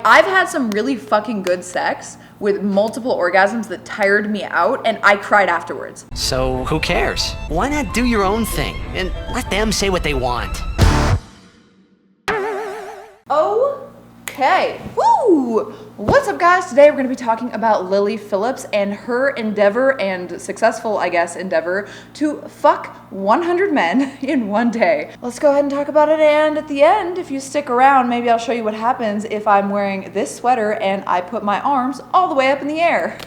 I've had some really fucking good sex with multiple orgasms that tired me out, and I cried afterwards. So who cares? Why not do your own thing and let them say what they want? Okay. Woo! What's up, guys? Today we're going to be talking about Lily Phillips and her endeavor, and successful, I guess, endeavor to fuck 100 men in one day. Let's go ahead and talk about it, and at the end, if you stick around, maybe I'll show you what happens if I'm wearing this sweater and I put my arms all the way up in the air.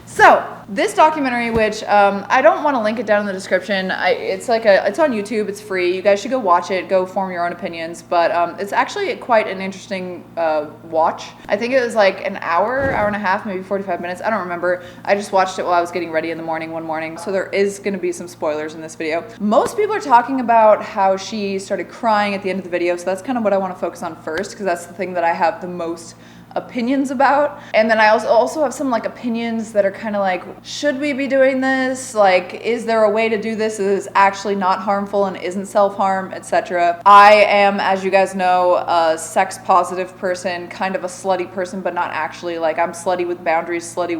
So, this documentary, which I don't want to link it down in the description. It's on YouTube. It's free. You guys should go watch it. Go form your own opinions. But it's actually quite an interesting watch. I think it was like an hour and a half, maybe 45 minutes. I don't remember. I just watched it while I was getting ready in the morning one morning. So there is going to be some spoilers in this video. Most people are talking about how she started crying at the end of the video. So that's kind of what I want to focus on first, because that's the thing that I have the most opinions about. And then I also have some like opinions that are kind of like, should we be doing this? Like, is there a way to do this that is actually not harmful and isn't self-harm, etc. I am, as you guys know, a sex positive person, kind of a slutty person, but not actually. Like, I'm slutty with boundaries, slutty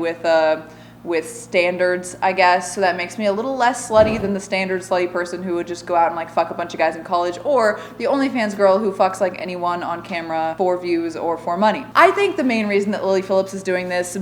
with standards, I guess. So that makes me a little less slutty than the standard slutty person who would just go out and like fuck a bunch of guys in college, or the OnlyFans girl who fucks like anyone on camera for views or for money. I think the main reason that Lily Phillips is doing this,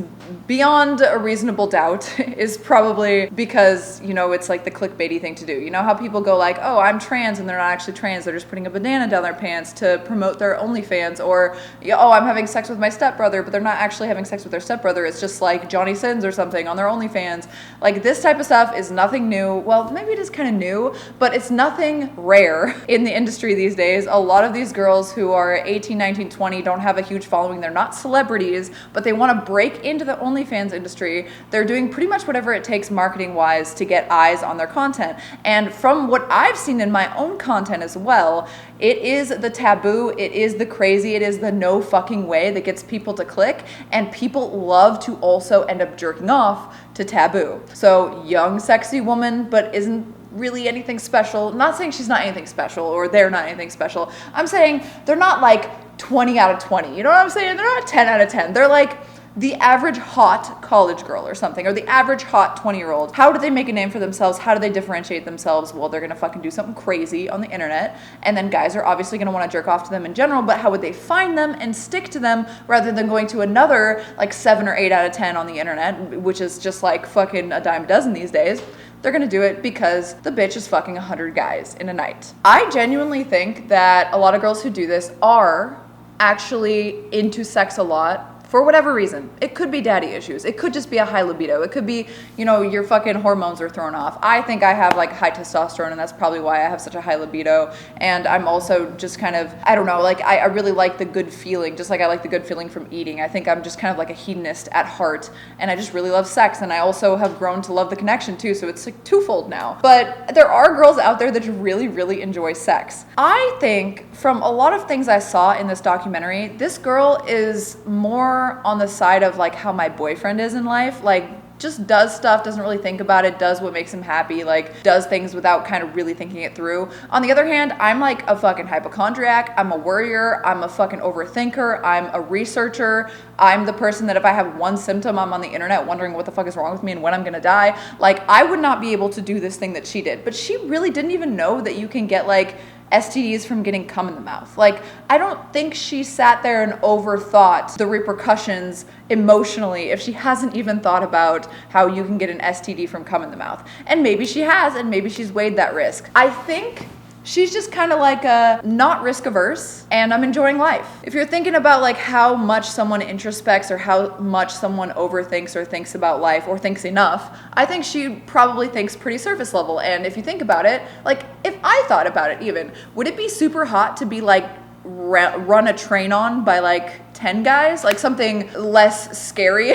beyond a reasonable doubt, is probably because, you know, it's like the clickbaity thing to do. You know how people go like, oh, I'm trans, and they're not actually trans, they're just putting a bandana down their pants to promote their OnlyFans, or, oh, I'm having sex with my stepbrother, but they're not actually having sex with their stepbrother, it's just like Johnny Sins or something on their OnlyFans. Like, this type of stuff is nothing new. Well, maybe it is kind of new, but it's nothing rare in the industry these days. A lot of these girls who are 18, 19, 20 don't have a huge following. They're not celebrities, but they want to break into the OnlyFans industry. They're doing pretty much whatever it takes marketing-wise to get eyes on their content. And from what I've seen in my own content as well, it is the taboo, it is the crazy, it is the no fucking way that gets people to click, and people love to also end up jerking off to taboo. So, young, sexy woman, but isn't really anything special. I'm not saying she's not anything special or they're not anything special. I'm saying they're not like 20 out of 20. You know what I'm saying? They're not 10 out of 10. They're like the average hot college girl or something, or the average hot 20-year-old. How do they make a name for themselves? How do they differentiate themselves? Well, they're gonna fucking do something crazy on the internet, and then guys are obviously gonna wanna jerk off to them in general, but how would they find them and stick to them rather than going to another like 7 or 8 out of 10 on the internet, which is just like fucking a dime a dozen these days? They're gonna do it because the bitch is fucking 100 guys in a night. I genuinely think that a lot of girls who do this are actually into sex a lot, for whatever reason. It could be daddy issues. It could just be a high libido. It could be, you know, your fucking hormones are thrown off. I think I have like high testosterone, and that's probably why I have such a high libido. And I'm also just kind of, I don't know, like I really like the good feeling, just like I like the good feeling from eating. I think I'm just kind of like a hedonist at heart, and I just really love sex. And I also have grown to love the connection too, so it's like twofold now. But there are girls out there that really, really enjoy sex. I think from a lot of things I saw in this documentary, this girl is more on the side of like how my boyfriend is in life, like just does stuff, doesn't really think about it, does what makes him happy, like does things without kind of really thinking it through. On the other hand, I'm like a fucking hypochondriac, I'm a worrier, I'm a fucking overthinker, I'm a researcher, I'm the person that if I have one symptom, I'm on the internet wondering what the fuck is wrong with me and when I'm gonna die. Like, I would not be able to do this thing that she did, but she really didn't even know that you can get like STDs from getting cum in the mouth. Like, I don't think she sat there and overthought the repercussions emotionally if she hasn't even thought about how you can get an STD from cum in the mouth. And maybe she has, and maybe she's weighed that risk. I think she's just kind of like not risk averse, and I'm enjoying life. If you're thinking about like how much someone introspects or how much someone overthinks or thinks about life or thinks enough, I think she probably thinks pretty surface level. And if you think about it, like if I thought about it even, would it be super hot to be like run a train on by like 10 guys? Like something less scary,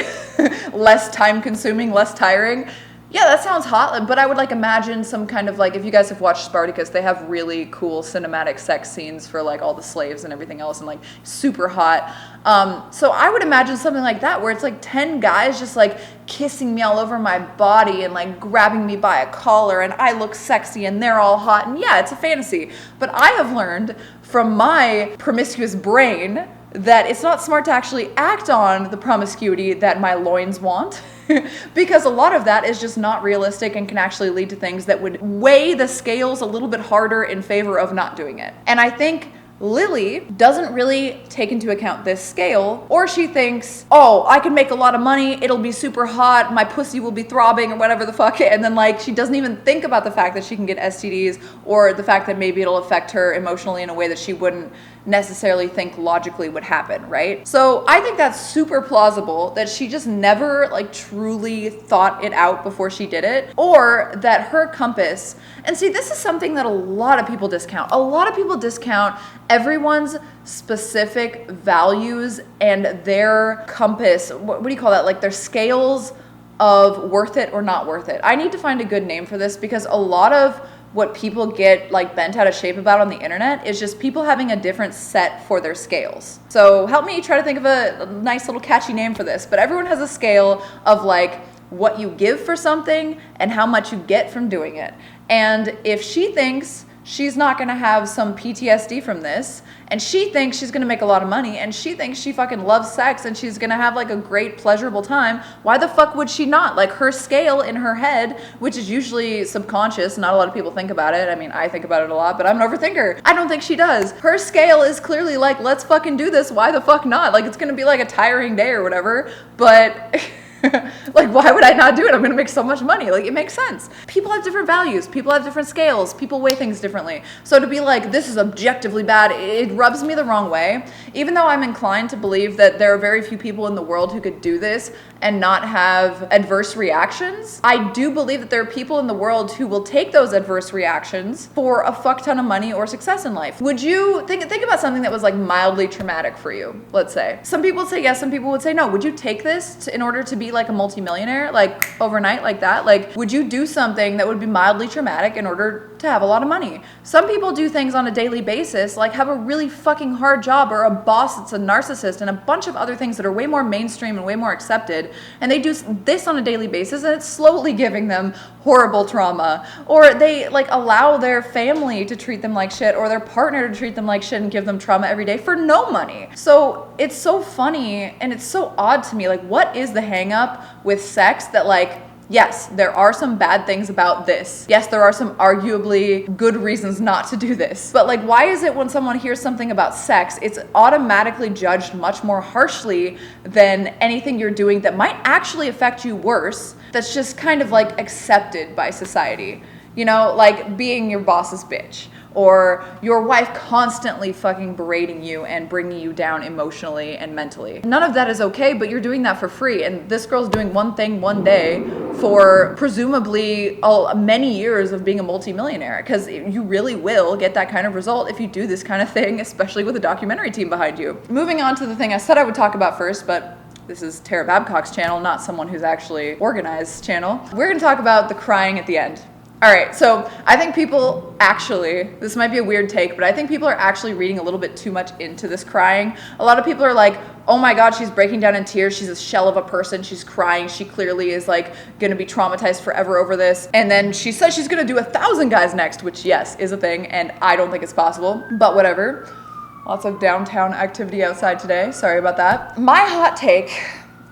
less time consuming, less tiring? Yeah, that sounds hot, but I would like imagine some kind of like, if you guys have watched Spartacus, they have really cool cinematic sex scenes for like all the slaves and everything else, and like super hot. So I would imagine something like that where it's like 10 guys just like kissing me all over my body and like grabbing me by a collar, and I look sexy and they're all hot, and yeah, it's a fantasy. But I have learned from my promiscuous brain that it's not smart to actually act on the promiscuity that my loins want. Because a lot of that is just not realistic and can actually lead to things that would weigh the scales a little bit harder in favor of not doing it. And I think Lily doesn't really take into account this scale, or she thinks, oh, I can make a lot of money, it'll be super hot, my pussy will be throbbing or whatever the fuck, and then like she doesn't even think about the fact that she can get STDs or the fact that maybe it'll affect her emotionally in a way that she wouldn't necessarily think logically would happen, right? So I think that's super plausible that she just never like truly thought it out before she did it, or that her compass, and see, this is something that a lot of people discount. A lot of people discount everyone's specific values and their compass, what do you call that? Like their scales of worth it or not worth it. I need to find a good name for this, because a lot of what people get like bent out of shape about on the internet is just people having a different set for their scales. So help me try to think of a nice little catchy name for this, but everyone has a scale of like what you give for something and how much you get from doing it. And if she thinks she's not gonna have some PTSD from this, and she thinks she's gonna make a lot of money, and she thinks she fucking loves sex and she's gonna have like a great pleasurable time, why the fuck would she not? Like her scale in her head, which is usually subconscious, not a lot of people think about it. I mean, I think about it a lot, but I'm an overthinker. I don't think she does. Her scale is clearly like, let's fucking do this, why the fuck not? Like it's gonna be like a tiring day or whatever, but like, why would I not do it? I'm gonna make so much money. Like, it makes sense. People have different values. People have different scales. People weigh things differently. So to be like, this is objectively bad, it rubs me the wrong way. Even though I'm inclined to believe that there are very few people in the world who could do this and not have adverse reactions, I do believe that there are people in the world who will take those adverse reactions for a fuck ton of money or success in life. Would you think about something that was like mildly traumatic for you, let's say? Some people would say yes, some people would say no. Would you take this in order to be like a multimillionaire, like overnight like that? Like, would you do something that would be mildly traumatic in order to have a lot of money? Some people do things on a daily basis, like have a really fucking hard job, or a boss that's a narcissist, and a bunch of other things that are way more mainstream and way more accepted, and they do this on a daily basis, and it's slowly giving them horrible trauma. Or they like allow their family to treat them like shit, or their partner to treat them like shit and give them trauma every day for no money. So it's so funny and it's so odd to me, like, what is the hang up with sex that like, yes, there are some bad things about this. Yes, there are some arguably good reasons not to do this. But like, why is it when someone hears something about sex, it's automatically judged much more harshly than anything you're doing that might actually affect you worse, that's just kind of like accepted by society? You know, like being your boss's bitch, or your wife constantly fucking berating you and bringing you down emotionally and mentally. None of that is okay, but you're doing that for free. And this girl's doing one thing one day for presumably many years of being a multimillionaire, because you really will get that kind of result if you do this kind of thing, especially with a documentary team behind you. Moving on to the thing I said I would talk about first, but this is Tara Babcock's channel, not someone who's actually organized channel. We're gonna talk about the crying at the end. All right, so I think people actually, this might be a weird take, but I think people are actually reading a little bit too much into this crying. A lot of people are like, oh my God, she's breaking down in tears. She's a shell of a person. She's crying. She clearly is like gonna be traumatized forever over this. And then she says she's gonna do 1,000 guys next, which yes, is a thing, and I don't think it's possible, but whatever. Lots of downtown activity outside today. Sorry about that. My hot take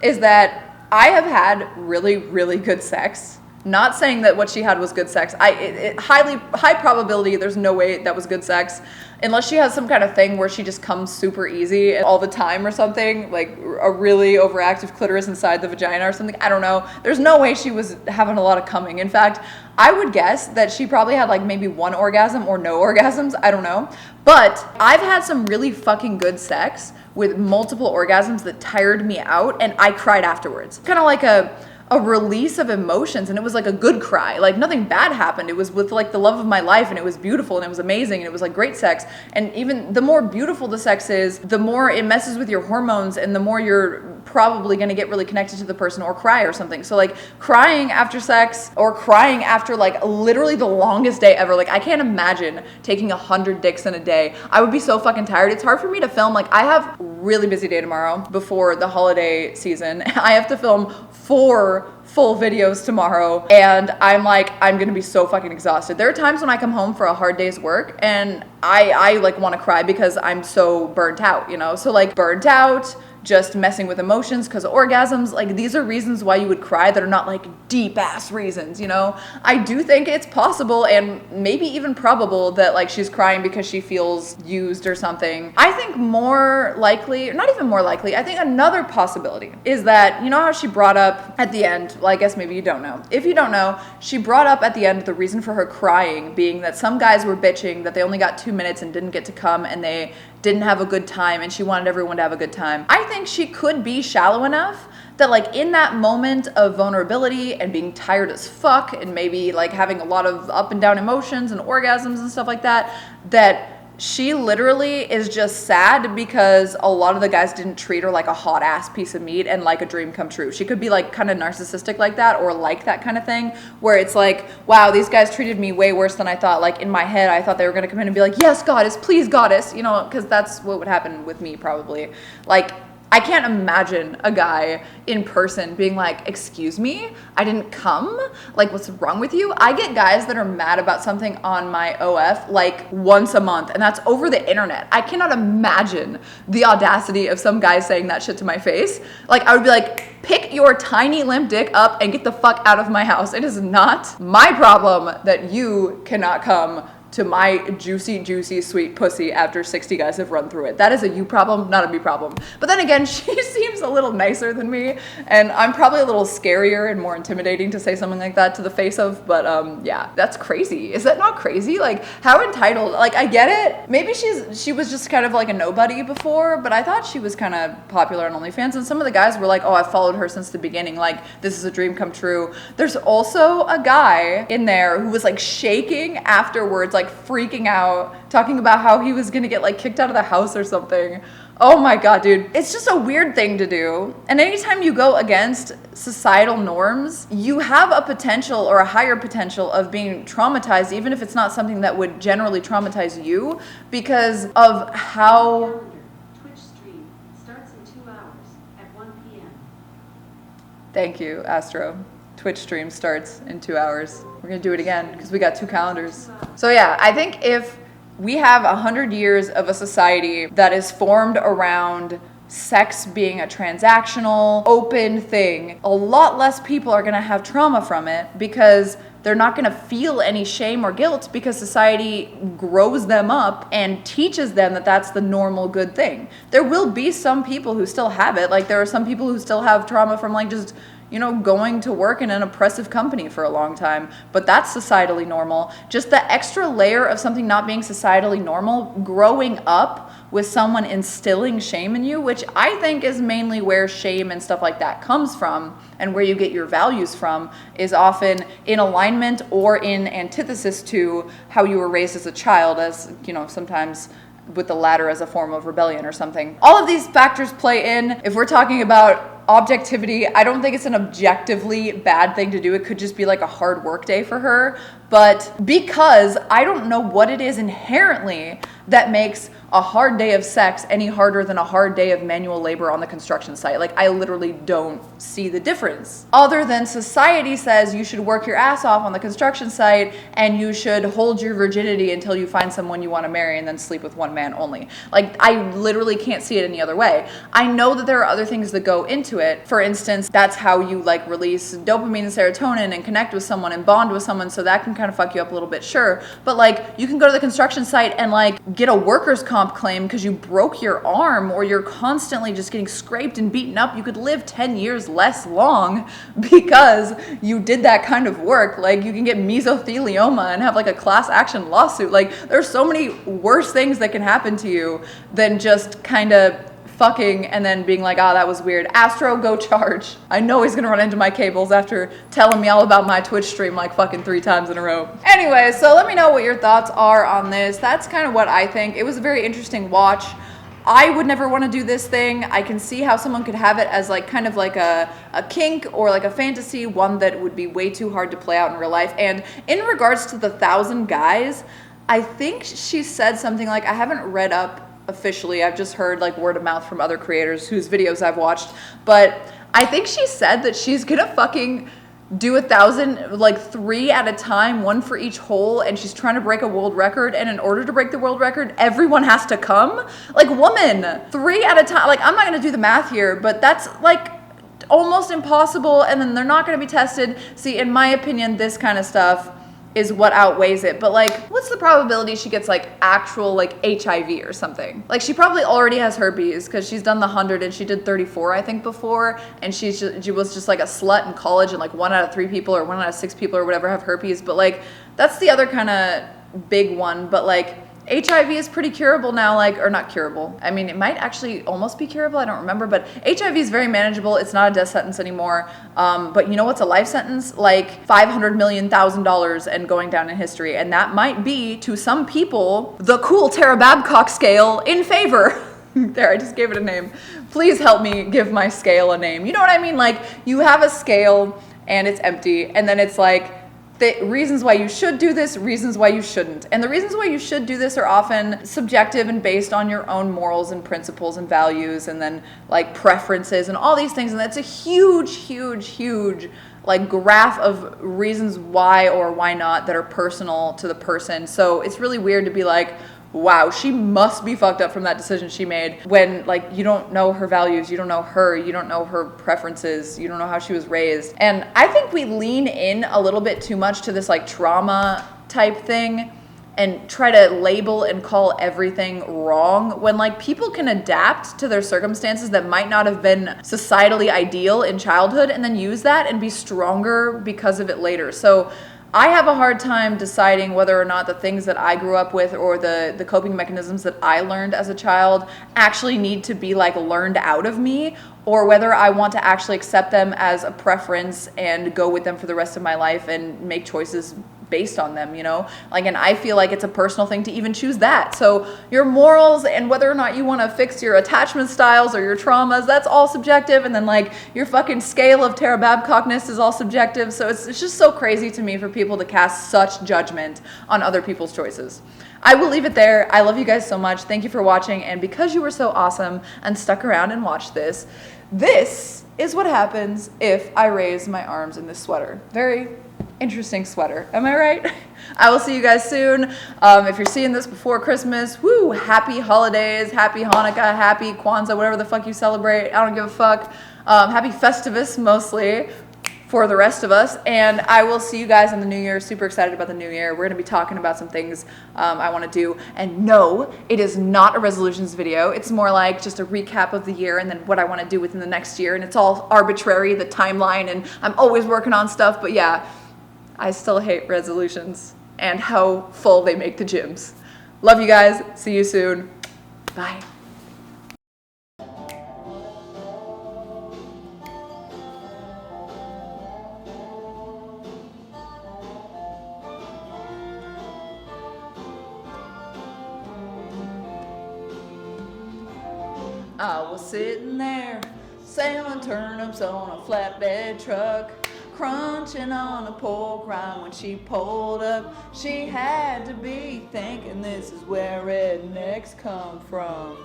is that I have had really, really good sex. Not saying that what she had was good sex. High probability there's no way that was good sex, unless she has some kind of thing where she just comes super easy all the time or something, like a really overactive clitoris inside the vagina or something. I don't know. There's no way she was having a lot of coming. In fact, I would guess that she probably had like maybe one orgasm or no orgasms. I don't know. But I've had some really fucking good sex with multiple orgasms that tired me out, and I cried afterwards. Kind of like a release of emotions, and it was like a good cry. Like nothing bad happened. It was with like the love of my life, and it was beautiful, and it was amazing, and it was like great sex. And even the more beautiful the sex is, the more it messes with your hormones, and the more you're probably going to get really connected to the person or cry or something. So like crying after sex or crying after like literally the longest day ever. Like I can't imagine taking 100 dicks in a day. I would be so fucking tired. It's hard for me to film. Like I have a really busy day tomorrow before the holiday season. I have to film 4 full videos tomorrow, and I'm gonna be so fucking exhausted. There are times when I come home for a hard day's work and I like want to cry because I'm so burnt out, you know? So like burnt out, just messing with emotions because of orgasms, like these are reasons why you would cry that are not like deep ass reasons, you know? I do think it's possible and maybe even probable that like she's crying because she feels used or something. I think more likely, or not even more likely, I think another possibility is that, you know how she brought up at the end, well I guess maybe you don't know. If you don't know, she brought up at the end the reason for her crying being that some guys were bitching that they only got 2 minutes and didn't get to come and they didn't have a good time, and she wanted everyone to have a good time. I think she could be shallow enough that like in that moment of vulnerability and being tired as fuck and maybe like having a lot of up and down emotions and orgasms and stuff like that, that she literally is just sad because a lot of the guys didn't treat her like a hot ass piece of meat and like a dream come true. She could be like kind of narcissistic like that, or like that kind of thing where it's like, wow, these guys treated me way worse than I thought. Like in my head, I thought they were going to come in and be like, yes, goddess, please, goddess, you know, because that's what would happen with me probably. Like, I can't imagine a guy in person being like, excuse me, I didn't come? Like, what's wrong with you? I get guys that are mad about something on my OF like once a month, and that's over the internet. I cannot imagine the audacity of some guy saying that shit to my face. Like, I would be like, pick your tiny limp dick up and get the fuck out of my house. It is not my problem that you cannot come to my juicy, juicy, sweet pussy after 60 guys have run through it. That is a you problem, not a me problem. But then again, she seems a little nicer than me, and I'm probably a little scarier and more intimidating to say something like that to the face of, but yeah, that's crazy. Is that not crazy? Like, how entitled? Like, I get it. Maybe she was just kind of like a nobody before, but I thought she was kind of popular on OnlyFans, and some of the guys were like, oh, I've followed her since the beginning. Like, this is a dream come true. There's also a guy in there who was like shaking afterwards, like freaking out, talking about how he was gonna get like kicked out of the house or something. Oh my god, dude. It's just a weird thing to do. And anytime you go against societal norms, you have a potential or a higher potential of being traumatized, even if it's not something that would generally traumatize you, because of how... Twitch stream starts in 2 hours at 1 p.m. Thank you, Astro. Twitch stream starts in 2 hours. We're gonna do it again because we got 2 calendars. So yeah, I think if we have 100 years of a society that is formed around sex being a transactional, open thing, a lot less people are gonna have trauma from it because they're not gonna feel any shame or guilt because society grows them up and teaches them that that's the normal good thing. There will be some people who still have it. Like there are some people who still have trauma from like just, you know, going to work in an oppressive company for a long time, but that's societally normal. Just the extra layer of something not being societally normal, growing up with someone instilling shame in you, which I think is mainly where shame and stuff like that comes from, and where you get your values from, is often in alignment or in antithesis to how you were raised as a child, as, you know, sometimes with the latter as a form of rebellion or something. All of these factors play in. If we're talking about objectivity, I don't think it's an objectively bad thing to do. It could just be like a hard work day for her. But because I don't know what it is inherently that makes a hard day of sex any harder than a hard day of manual labor on the construction site. Like, I literally don't see the difference. Other than society says you should work your ass off on the construction site and you should hold your virginity until you find someone you want to marry and then sleep with one man only. Like, I literally can't see it any other way. I know that there are other things that go into it. For instance, that's how you like release dopamine and serotonin and connect with someone and bond with someone, so that can kind of fuck you up a little bit, sure. But like, you can go to the construction site and like get a workers' comp claim because you broke your arm, or you're constantly just getting scraped and beaten up. You could live 10 years less long because you did that kind of work. Like, you can get mesothelioma and have like a class action lawsuit. Like, there's so many worse things that can happen to you than just kind of fucking and then being like, oh, that was weird. Astro, go charge. I know he's gonna run into my cables after telling me all about my Twitch stream like fucking 3 times in a row. Anyway, so let me know what your thoughts are on this. That's kind of what I think. It was a very interesting watch. I would never want to do this thing. I can see how someone could have it as like kind of like a kink or like a fantasy, one that would be way too hard to play out in real life. And in regards to the 1,000 guys, I think she said something like, I haven't read up officially, I've just heard like word of mouth from other creators whose videos I've watched, but I think she said that she's gonna fucking do 1,000, like 3 at a time, 1 for each hole, and she's trying to break a world record, and in order to break the world record, everyone has to come? Like, woman, 3 at a time, like, I'm not gonna do the math here, but that's like almost impossible, and then they're not gonna be tested. See, in my opinion, this kind of stuff is what outweighs it. But like, what's the probability she gets like actual like HIV or something? Like, she probably already has herpes because she's done the 100 and she did 34 I think before, and she was just like a slut in college, and like 1 out of 3 people or 1 out of 6 people or whatever have herpes. But like, that's the other kind of big one. But like, HIV is pretty curable now, like, or not curable. I mean, it might actually almost be curable. I don't remember, but HIV is very manageable. It's not a death sentence anymore. But you know what's a life sentence? Like $500 million and going down in history. And that might be, to some people, the cool Tara Babcock scale in favor. There, I just gave it a name. Please help me give my scale a name. You know what I mean? Like, you have a scale and it's empty, and then it's like, the reasons why you should do this, reasons why you shouldn't. And the reasons why you should do this are often subjective and based on your own morals and principles and values, and then like preferences and all these things. And that's a huge, huge, huge like graph of reasons why or why not that are personal to the person. So it's really weird to be like, wow, she must be fucked up from that decision she made, when like you don't know her values, you don't know her, you don't know her preferences, you don't know how she was raised. And I think we lean in a little bit too much to this like trauma type thing and try to label and call everything wrong, when like people can adapt to their circumstances that might not have been societally ideal in childhood, and then use that and be stronger because of it later. So I have a hard time deciding whether or not the things that I grew up with or the coping mechanisms that I learned as a child actually need to be like learned out of me, or whether I want to actually accept them as a preference and go with them for the rest of my life and make choices based on them, you know? Like, and I feel like it's a personal thing to even choose that. So your morals and whether or not you want to fix your attachment styles or your traumas, that's all subjective. And then like your fucking scale of Tara Babcockness is all subjective. So it's just so crazy to me for people to cast such judgment on other people's choices. I will leave it there. I love you guys so much. Thank you for watching. And because you were so awesome and stuck around and watched this, this is what happens if I raise my arms in this sweater. Very interesting sweater. Am I right? I will see you guys soon. If you're seeing this before Christmas, woo, happy holidays, happy Hanukkah, happy Kwanzaa, whatever the fuck you celebrate. I don't give a fuck. Happy Festivus mostly for the rest of us. And I will see you guys in the new year. Super excited about the new year. We're going to be talking about some things I want to do. And no, it is not a resolutions video. It's more like just a recap of the year and then what I want to do within the next year. And it's all arbitrary, the timeline, and I'm always working on stuff. But yeah, I still hate resolutions and how full they make the gyms. Love you guys. See you soon. Bye. I was sitting there selling turnips on a flatbed truck, crunching on a pork rind when she pulled up. She had to be thinking this is where rednecks come from.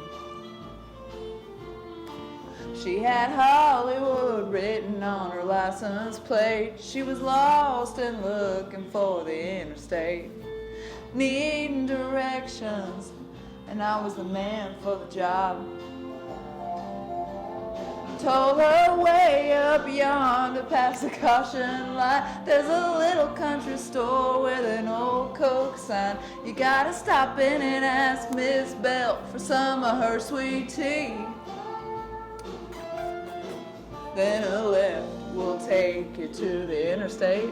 She had Hollywood written on her license plate. She was lost and looking for the interstate, needing directions, and I was the man for the job. Told her way up yonder past the caution light, there's a little country store with an old Coke sign. You gotta stop in and ask Miss Bell for some of her sweet tea. Then a left will take you to the interstate,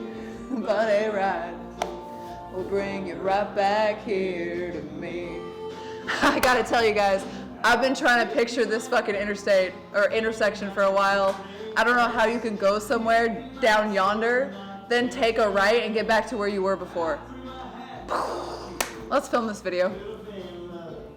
but a right will bring you right back here to me. I gotta tell you guys, I've been trying to picture this fucking interstate or intersection for a while. I don't know how you can go somewhere down yonder, then take a right and get back to where you were before. Let's film this video.